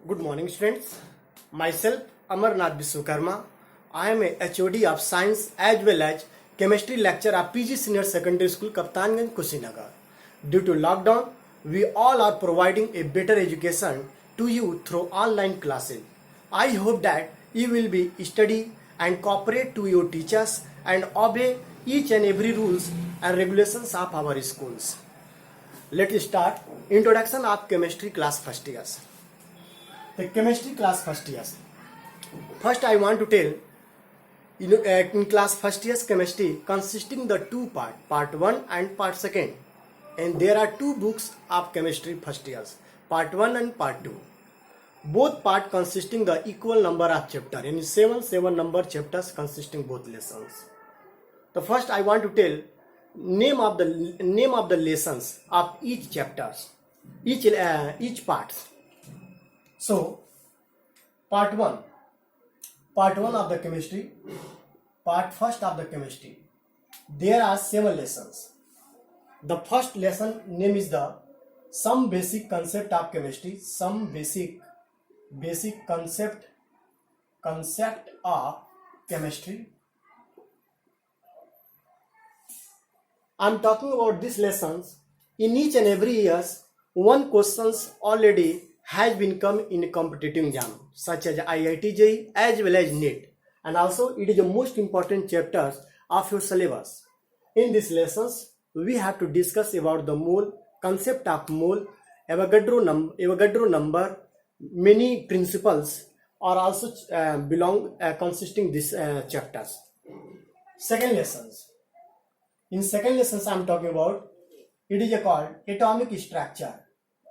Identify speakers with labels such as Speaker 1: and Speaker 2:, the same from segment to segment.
Speaker 1: Good morning, students. Myself, Amarnath Biswakarma. I am a HOD of Science as well as Chemistry lecturer at PG Senior Secondary School, Kaptanganj, Kushinagar. Due to lockdown, we all are providing a better education to you through online classes. I hope that you will be study and cooperate to your teachers and obey each and every rules and regulations of our schools. Let's start introduction of chemistry class first years. The chemistry class first years. First, I want to tell in class first year's chemistry consisting the two part 1 and part 2, and there are two books of chemistry first years, part 1 and part 2. Both part consisting the equal number of chapter, and seven number chapters consisting both lessons. The first I want to tell name of the lessons of each chapters, each parts. So, part 1 of the chemistry, part first of the chemistry. There are 7 lessons. The first lesson name is the some basic concept of chemistry, some basic concept of chemistry. I am talking about these lessons. In each and every years, one questions already has been come in competitive exam such as IIT JEE as well as NET, and also it is the most important chapters of your syllabus. In these lessons, we have to discuss about the mole, concept of mole, Avogadro number, many principles are also consisting these chapters. Second lessons. In second lessons, I am talking about it is called atomic structure.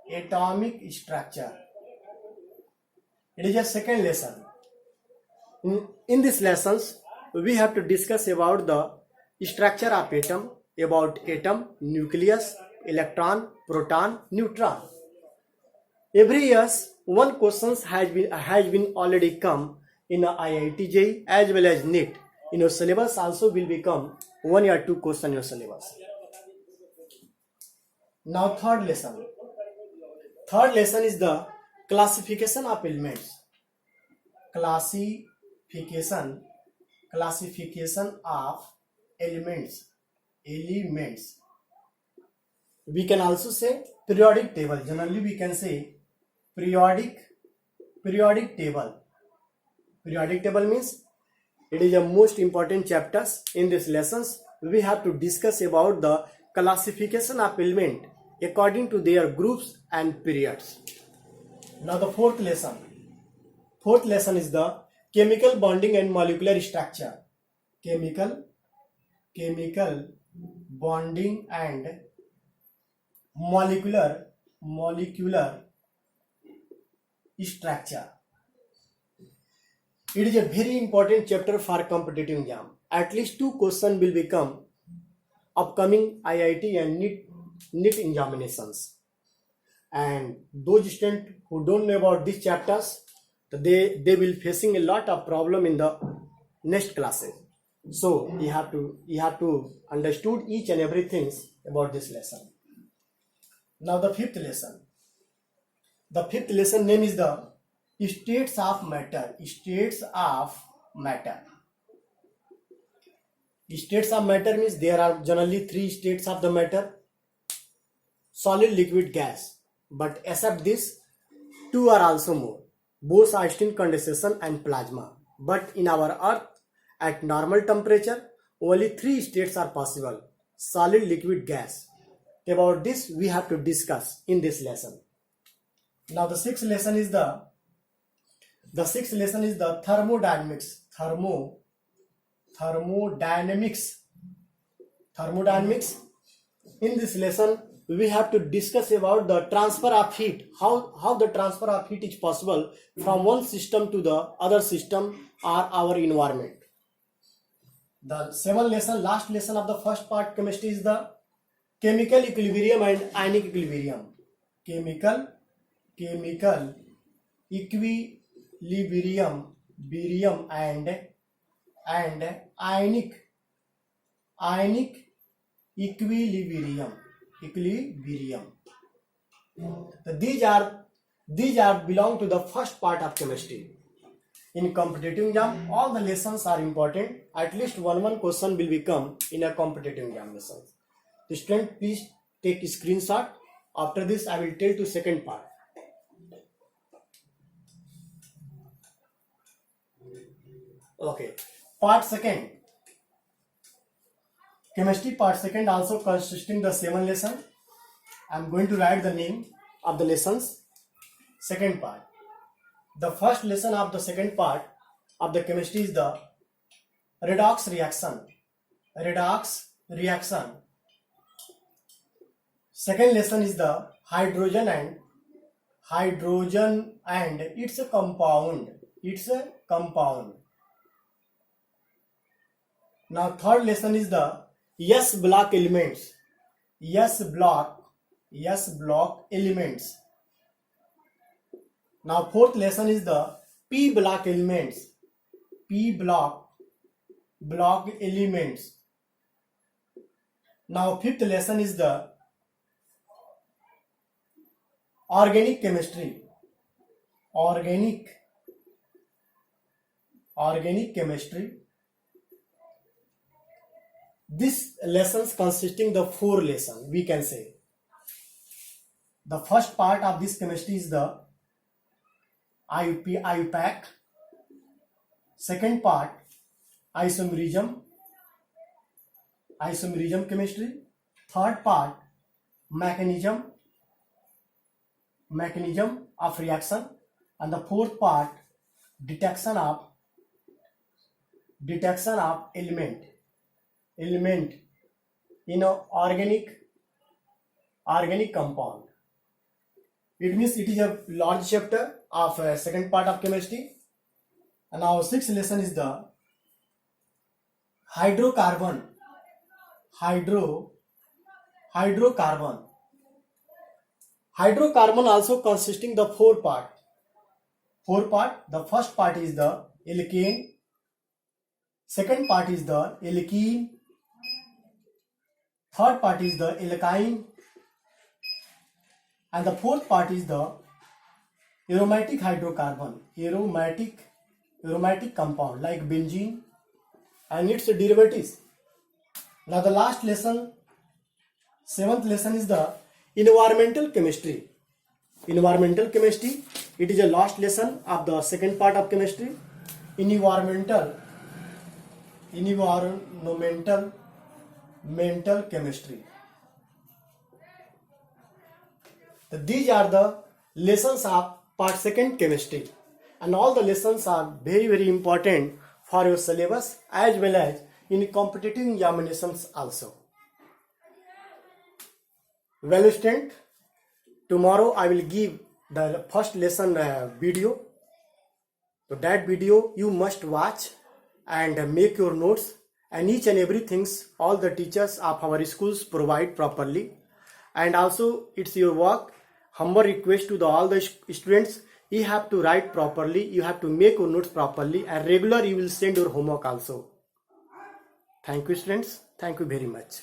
Speaker 1: Atomic structure. It is a second lesson. In these lessons, we have to discuss about the structure of atom, about atom, nucleus, electron, proton, neutron. Every year, one questions has been already come in IIT JEE as well as NET. In your syllabus also will become 1 or 2 questions in your syllabus. Now third lesson. Third lesson is the classification of elements. Classification of elements. We can also say periodic table. Generally, we can say periodic table. Periodic table means it is the most important chapters in these lessons. We have to discuss about the classification of element according to their groups and periods. Now the fourth lesson. Fourth lesson is the chemical bonding and molecular structure. Chemical bonding and molecular structure. It is a very important chapter for competitive exam. At least 2 questions will become upcoming IIT and NET examinations. And those students who don't know about these chapters, they will facing a lot of problem in the next classes. So you have to understood each and everything about this lesson. Now the fifth lesson. The fifth lesson name is the states of matter. States of matter. States of matter means there are generally 3 states of the matter: solid, liquid, gas. But except this, 2 are also more. Both are Einstein condensation and plasma. But in our Earth, at normal temperature, only 3 states are possible: solid, liquid, gas. About this, we have to discuss in this lesson. Now the sixth lesson is the thermodynamics. Thermodynamics. In this lesson, we have to discuss about the transfer of heat. How the transfer of heat is possible from one system to the other system or our environment. The seventh lesson, last lesson of the first part chemistry is the chemical equilibrium and ionic equilibrium. Chemical equilibrium and ionic equilibrium. These are These are belong to the first part of chemistry. In competitive exam, all the lessons are important. At least one question will become in a competitive exam lessons. The student, please take a screenshot. After this, I will tell to second part. Okay, part second. Chemistry part second also consisting the 7 lesson. I am going to write the name of the lessons. Second part. The first lesson of the second part of the chemistry is the redox reaction. Redox reaction. Second lesson is the hydrogen and its a compound. It's a compound. Now third lesson is the S block elements. S block elements. Now fourth lesson is the P block elements. P block elements. Now fifth lesson is the organic chemistry. Organic chemistry. This lessons consisting the 4 lessons, we can say. The first part of this chemistry is the IUPAC. Second part, isomerism chemistry. Third part, mechanism of reaction. And the fourth part, detection of element in an organic compound. It means it is a large chapter of second part of chemistry. And our sixth lesson is the hydrocarbon. Hydrocarbon also consisting the 4 part. The first part is the alkane. Second part is the alkene. Third part is the alkyne. And the fourth part is the aromatic hydrocarbon. Aromatic compound like benzene and its derivatives. Now the last lesson, 7th lesson is the environmental chemistry. Environmental chemistry, it is a last lesson of the second part of chemistry. Environmental chemistry. These are the lessons of part second chemistry, and all the lessons are very, very important for your syllabus as well as in competitive examinations also. Well, student, tomorrow I will give the first lesson video. So that video you must watch and make your notes, and each and every things all the teachers of our schools provide properly. And also it's your work, humble request to all the students, you have to write properly, you have to make your notes properly, and regular you will send your homework also. Thank you students, thank you very much.